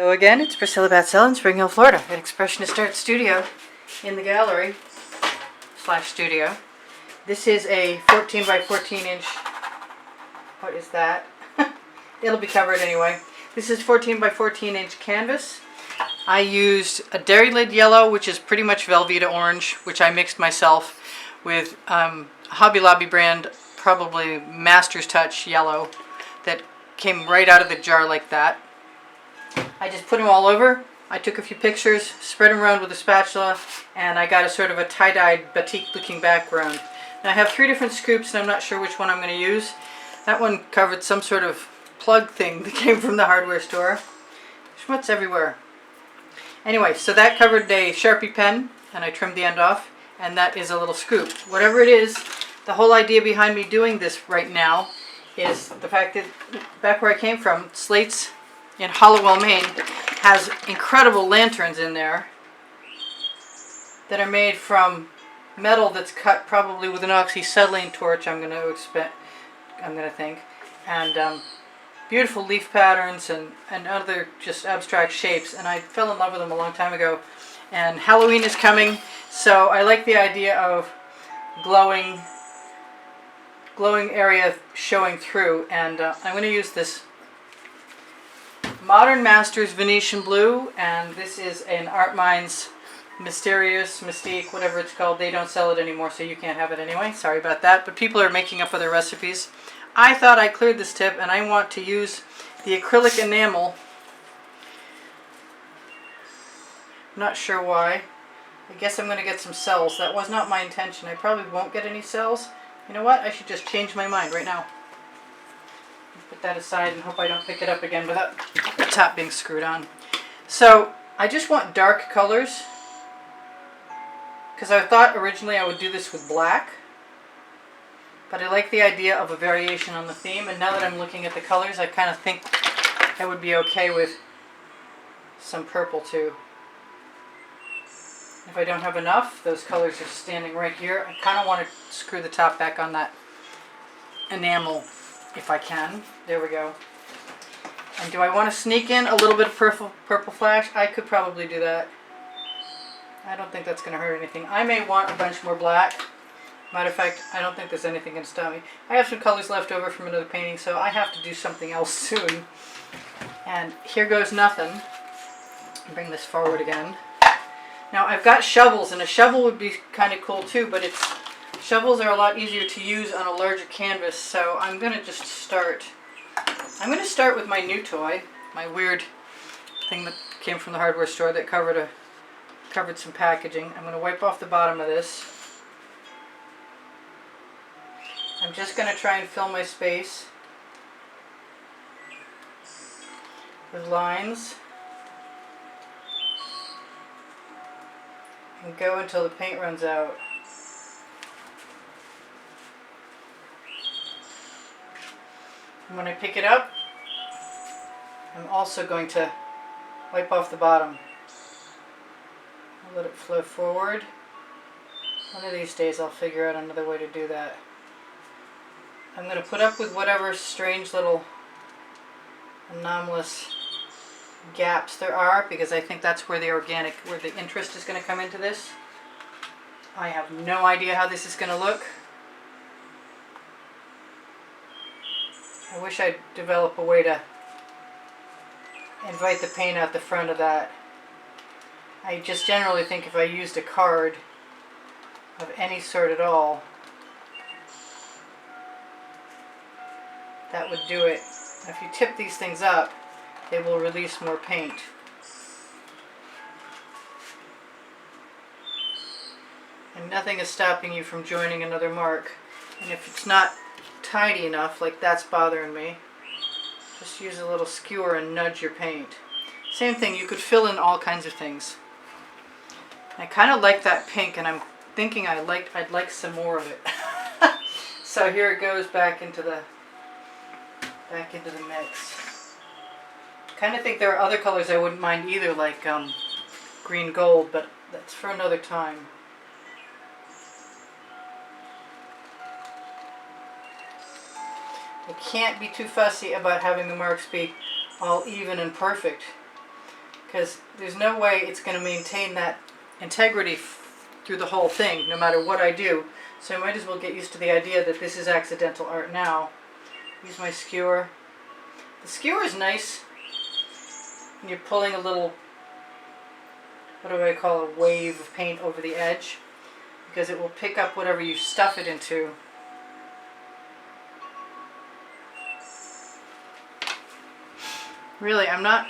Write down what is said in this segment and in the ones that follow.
Hello again, it's Priscilla Batzell in Spring Hill, Florida at Expressionist Art Studio in the gallery / studio. This is a 14 by 14 inch, what is that? It'll be covered anyway. This is 14 by 14 inch canvas. I used a dairy lid yellow, which is pretty much Velveeta orange, which I mixed myself with Hobby Lobby brand, probably Master's Touch yellow, that came right out of the jar like that. I just put them all over. I took a few pictures, spread them around with a spatula, and I got a sort of a tie-dyed batik looking background. Now I have 3 different scoops and I'm not sure which one I'm going to use. That one covered some sort of plug thing that came from the hardware store. Schmutz everywhere. Anyway, so that covered a Sharpie pen and I trimmed the end off, and that is a little scoop. Whatever it is, the whole idea behind me doing this right now is the fact that back where I came from, Slates in Hollowell, Maine, has incredible lanterns in there that are made from metal that's cut probably with an oxyacetylene torch, I'm going to think, and beautiful leaf patterns and other just abstract shapes, and I fell in love with them a long time ago. And Halloween is coming, so I like the idea of glowing area showing through, and I'm going to use this Modern Masters Venetian Blue, and this is an Art Minds Mystique, whatever it's called. They don't sell it anymore, so you can't have it anyway. Sorry about that, but people are making up other recipes. I thought I cleared this tip, and I want to use the acrylic enamel. Not sure why. I guess I'm going to get some cells. That was not my intention. I probably won't get any cells. You know what? I should just change my mind right now. Put that aside and hope I don't pick it up again without the top being screwed on. So I just want dark colors, because I thought originally I would do this with black, but I like the idea of a variation on the theme, and now that I'm looking at the colors, I kind of think I would be okay with some purple too. If I don't have enough, those colors are standing right here. I kind of want to screw the top back on that enamel if I can. There we go. And do I want to sneak in a little bit of purple flash? I could probably do that. I don't think that's going to hurt anything. I may want a bunch more black. Matter of fact, I don't think there's anything going to stop me. I have some colors left over from another painting, so I have to do something else soon. And here goes nothing. Bring this forward again. Now I've got shovels, and a shovel would be kind of cool too, but shovels are a lot easier to use on a larger canvas, so I'm going to just start. I'm going to start with my new toy, my weird thing that came from the hardware store that covered some packaging. I'm going to wipe off the bottom of this. I'm just going to try and fill my space with lines and go until the paint runs out. And when I pick it up, I'm also going to wipe off the bottom. I'll let it flow forward. One of these days I'll figure out another way to do that. I'm going to put up with whatever strange little anomalous gaps there are, because I think that's where where the interest is going to come into this. I have no idea how this is going to look. I wish I'd develop a way to invite the paint out the front of that. I just generally think if I used a card of any sort at all, that would do it. If you tip these things up, they will release more paint. And nothing is stopping you from joining another mark. And if it's not tidy enough, like that's bothering me, just use a little skewer and nudge your paint. Same thing, you could fill in all kinds of things. I kind of like that pink, and I'm thinking I'd like some more of it. So here it goes back into the mix. Kind of think there are other colors I wouldn't mind either, like green gold, but that's for another time. I can't be too fussy about having the marks be all even and perfect. because there's no way it's going to maintain that integrity through the whole thing, no matter what I do. So I might as well get used to the idea that this is accidental art now. Use my skewer. The skewer is nice when you're pulling a little, what do I call, a wave of paint over the edge, because it will pick up whatever you stuff it into. Really, I'm not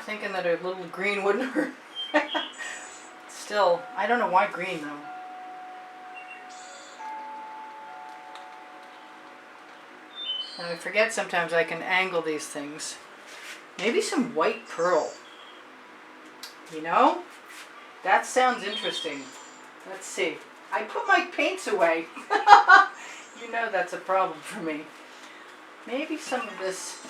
thinking that a little green wouldn't hurt. Still, I don't know why green though. And I forget sometimes I can angle these things. Maybe some white pearl. You know? That sounds interesting. Let's see. I put my paints away. You know that's a problem for me. Maybe some of this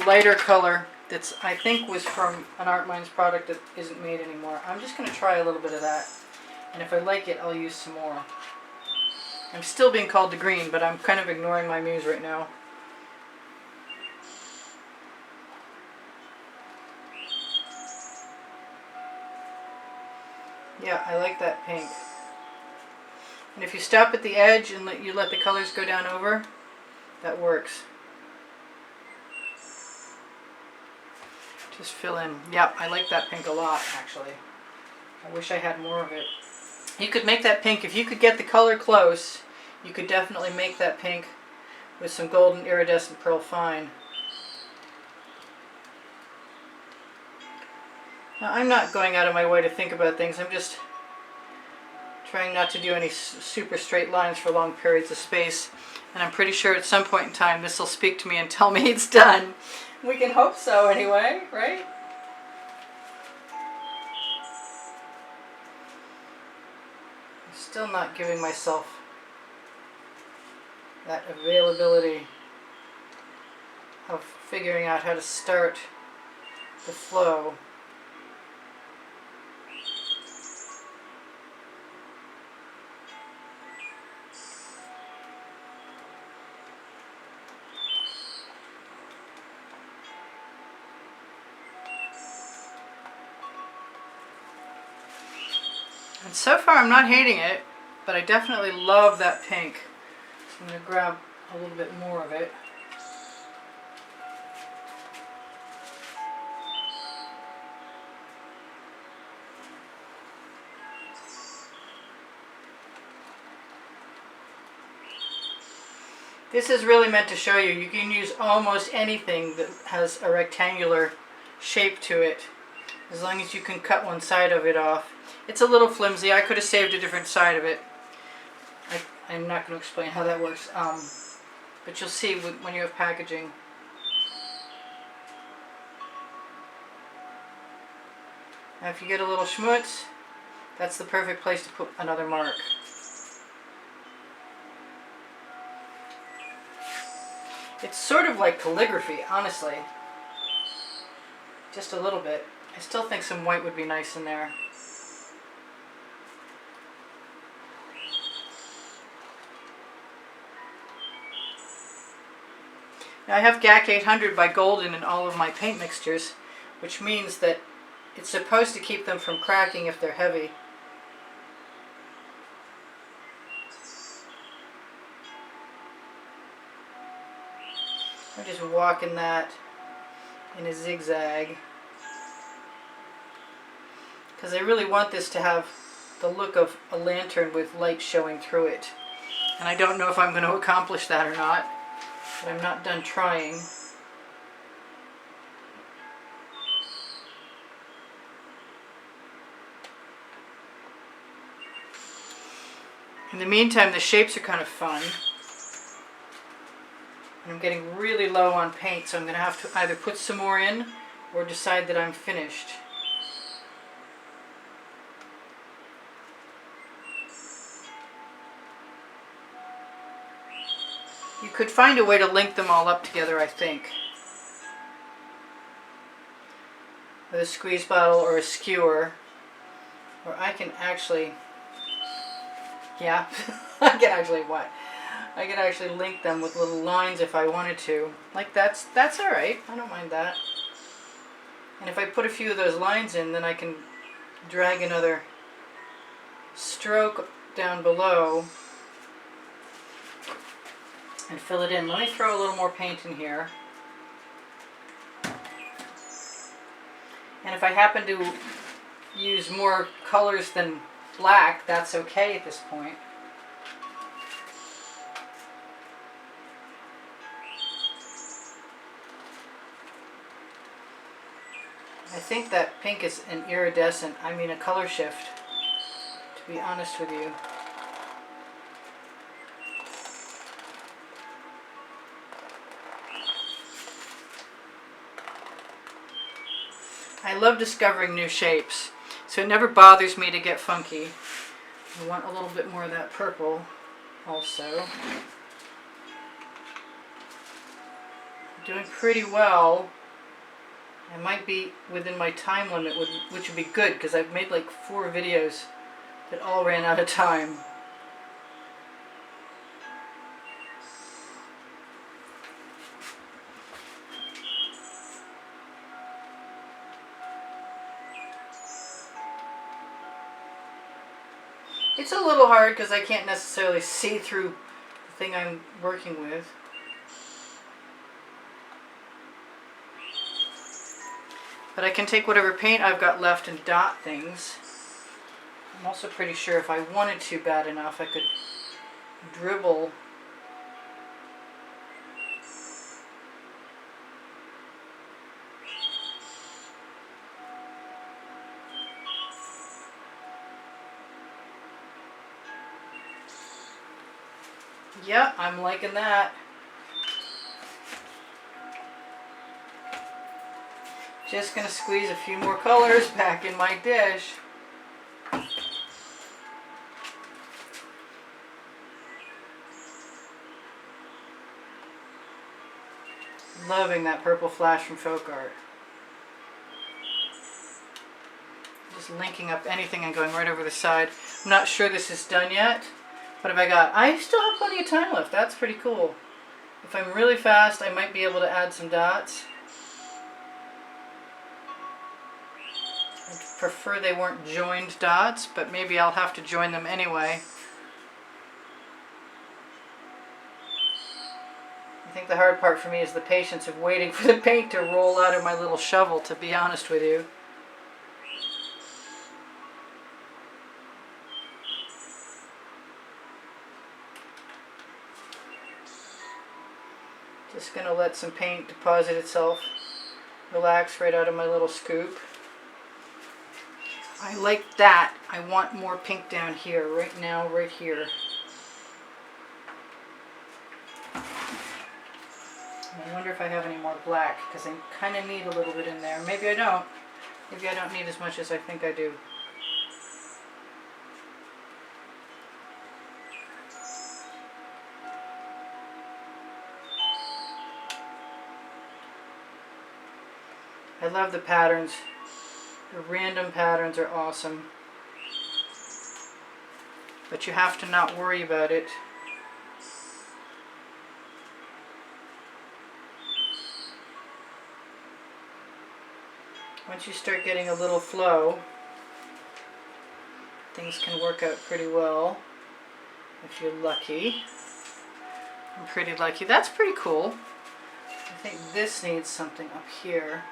lighter color that's, I think, was from an Art Minds product that isn't made anymore. I'm just going to try a little bit of that. And if I like it, I'll use some more. I'm still being called to green, but I'm kind of ignoring my muse right now. Yeah, I like that pink. And if you stop at the edge and you let the colors go down over, that works. Just fill in. Yep, I like that pink a lot, actually. I wish I had more of it. You could make that pink, if you could get the color close, you could definitely make that pink with some golden iridescent pearl fine. Now, I'm not going out of my way to think about things. I'm just trying not to do any super straight lines for long periods of space. And I'm pretty sure at some point in time this will speak to me and tell me it's done. We can hope so anyway, right? I'm still not giving myself that availability of figuring out how to start the flow. And so far I'm not hating it, but I definitely love that pink. So I'm going to grab a little bit more of it. This is really meant to show you, you can use almost anything that has a rectangular shape to it, as long as you can cut one side of it off. It's a little flimsy. I could have saved a different side of it. I'm not going to explain how that works, but you'll see when you have packaging. Now if you get a little schmutz, that's the perfect place to put another mark. It's sort of like calligraphy, honestly. Just a little bit. I still think some white would be nice in there. Now I have GAC 800 by Golden in all of my paint mixtures, which means that it's supposed to keep them from cracking if they're heavy. I'm just walking that in a zigzag because I really want this to have the look of a lantern with light showing through it. And I don't know if I'm going to accomplish that or not, but I'm not done trying. In the meantime, the shapes are kind of fun. And I'm getting really low on paint, so I'm going to have to either put some more in or decide that I'm finished. You could find a way to link them all up together, I think. With a squeeze bottle or a skewer. Or I can actually... Yeah, I can actually what? I could actually link them with little lines if I wanted to. Like that's alright. I don't mind that. And if I put a few of those lines in, then I can drag another stroke down below and fill it in. Let me throw a little more paint in here. And if I happen to use more colors than black, that's okay at this point. I think that pink is an iridescent, I mean a color shift, to be honest with you. I love discovering new shapes, so it never bothers me to get funky. I want a little bit more of that purple also. I'm doing pretty well. I might be within my time limit, which would be good because I've made like 4 videos that all ran out of time. It's a little hard because I can't necessarily see through the thing I'm working with. But I can take whatever paint I've got left and dot things. I'm also pretty sure if I wanted to bad enough, I could dribble . Yeah, I'm liking that. Just gonna squeeze a few more colors back in my dish. Loving that purple flash from Folk Art. Just linking up anything and going right over the side. I'm not sure this is done yet. What have I got? I still have plenty of time left. That's pretty cool. If I'm really fast, I might be able to add some dots. I prefer they weren't joined dots, but maybe I'll have to join them anyway. I think the hard part for me is the patience of waiting for the paint to roll out of my little shovel, to be honest with you. Just going to let some paint deposit itself, relax right out of my little scoop. I like that. I want more pink down here, right now, right here. I wonder if I have any more black, because I kind of need a little bit in there. Maybe I don't. Maybe I don't need as much as I think I do. I love the patterns. The random patterns are awesome. But you have to not worry about it. Once you start getting a little flow, things can work out pretty well if you're lucky. I'm pretty lucky. That's pretty cool. I think this needs something up here.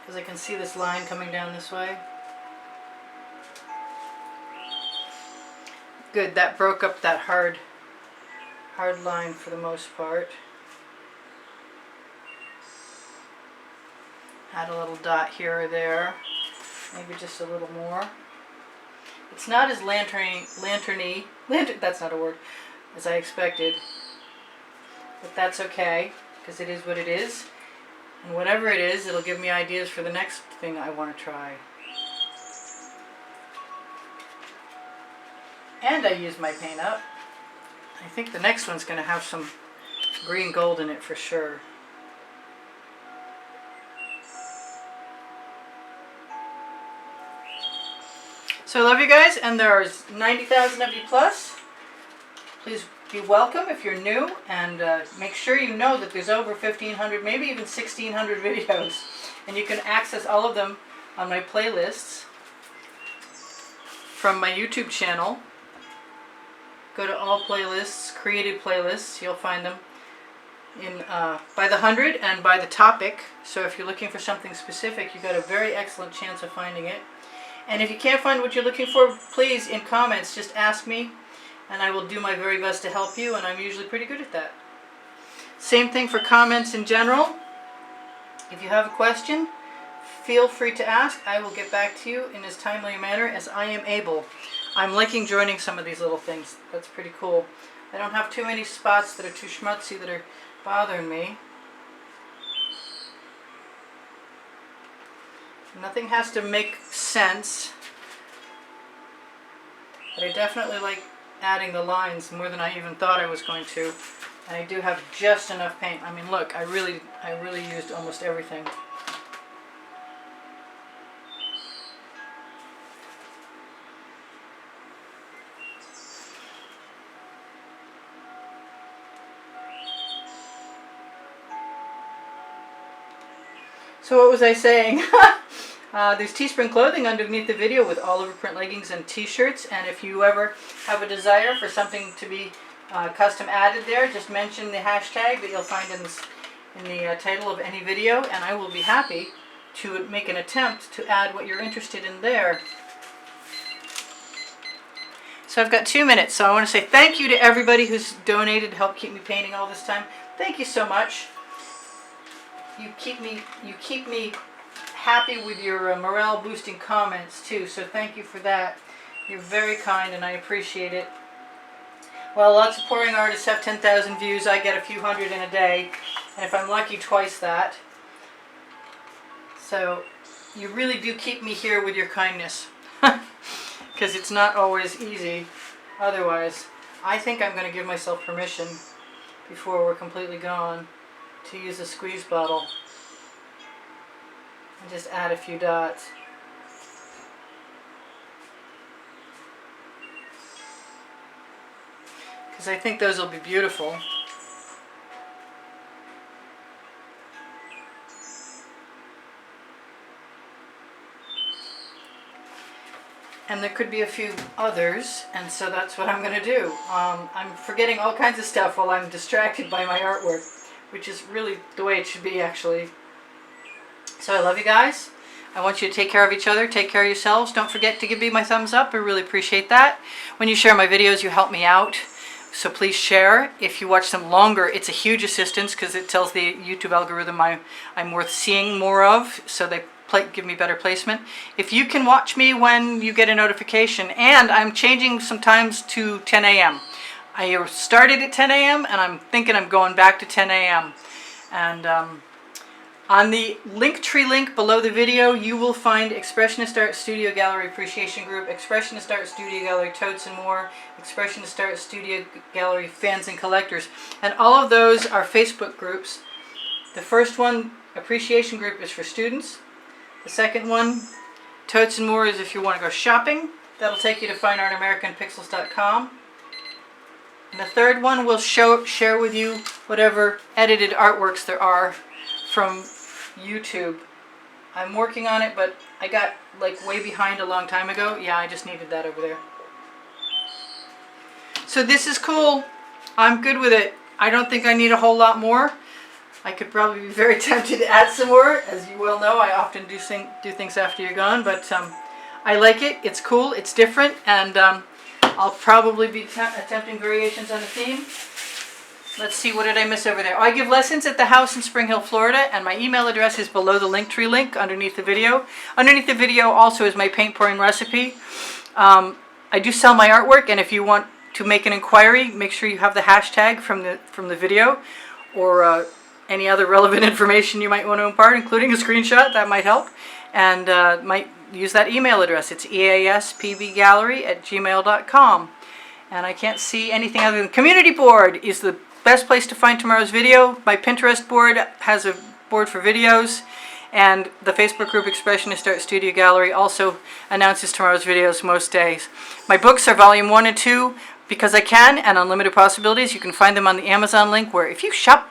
Because I can see this line coming down this way. Good, that broke up that hard line for the most part. Add a little dot here or there, maybe just a little more. It's not as lantern-y, that's not a word, as I expected, but that's okay, because it is what it is, and whatever it is, it'll give me ideas for the next thing I want to try. And I use my paint up. I think the next one's going to have some green gold in it for sure. So I love you guys, and there's 90,000 of you plus. Please be welcome if you're new, and make sure you know that there's over 1,500, maybe even 1,600 videos, and you can access all of them on my playlists from my YouTube channel. Go to all playlists, created playlists, you'll find them in by the 100 and by the topic. So if you're looking for something specific, you've got a very excellent chance of finding it. And if you can't find what you're looking for, please, in comments, just ask me, and I will do my very best to help you, and I'm usually pretty good at that. Same thing for comments in general. If you have a question, feel free to ask. I will get back to you in as timely a manner as I am able. I'm liking joining some of these little things. That's pretty cool. I don't have too many spots that are too schmutzy that are bothering me. Nothing has to make sense, but I definitely like adding the lines more than I even thought I was going to. And I do have just enough paint. I mean, look, I really used almost everything. So what was I saying? There's Teespring clothing underneath the video with all over print leggings and t-shirts, and if you ever have a desire for something to be custom added there, just mention the hashtag that you'll find in the title of any video, and I will be happy to make an attempt to add what you're interested in there. So I've got 2 minutes, so I want to say thank you to everybody who's donated to help keep me painting all this time. Thank you so much. You keep me happy with your morale boosting comments too, so thank you for that. You're very kind and I appreciate it. Well, lots of pouring artists have 10,000 views. I get a few hundred in a day, and if I'm lucky, twice that. So you really do keep me here with your kindness, because it's not always easy otherwise. I think I'm going to give myself permission before we're completely gone to use a squeeze bottle and just add a few dots. Because I think those will be beautiful. And there could be a few others, and so that's what I'm going to do. I'm forgetting all kinds of stuff while I'm distracted by my artwork, which is really the way it should be, actually. So I love you guys. I want you to take care of each other, take care of yourselves. Don't forget to give me my thumbs up. I really appreciate that. When you share my videos, you help me out. So please share. If you watch them longer, it's a huge assistance because it tells the YouTube algorithm I'm worth seeing more of, so they give me better placement. If you can watch me when you get a notification, and I'm changing sometimes to 10 a.m. I started at 10 a.m. and I'm thinking I'm going back to 10 a.m. And on the Linktree link below the video, you will find Expressionist Art Studio Gallery Appreciation Group, Expressionist Art Studio Gallery Totes and More, Expressionist Art Studio Gallery Fans and Collectors. And all of those are Facebook groups. The first one, Appreciation Group, is for students. The second one, Totes and More, is if you want to go shopping. That'll take you to fineartamericanpixels.com. And the third one will share with you whatever edited artworks there are from YouTube. I'm working on it, but I got like way behind a long time ago. Yeah, I just needed that over there. So this is cool. I'm good with it. I don't think I need a whole lot more. I could probably be very tempted to add some more. As you well know, I often do things after you're gone, but I like it. It's cool. It's different, and I'll probably be attempting variations on the theme. Let's see, what did I miss over there? Oh, I give lessons at the house in Spring Hill, Florida, and my email address is below the Linktree link underneath the video. Underneath the video also is my paint pouring recipe. I do sell my artwork, and if you want to make an inquiry, make sure you have the hashtag from the video, or any other relevant information you might want to impart, including a screenshot. That might help. And might use that email address. It's easpbgallery@gmail.com. And I can't see anything other than community board is the best place to find tomorrow's video. My Pinterest board has a board for videos, and the Facebook group Expressionist Art Studio Gallery also announces tomorrow's videos most days. My books are volume 1 and 2. Because I Can and Unlimited Possibilities. You can find them on the Amazon link, where if you shop there,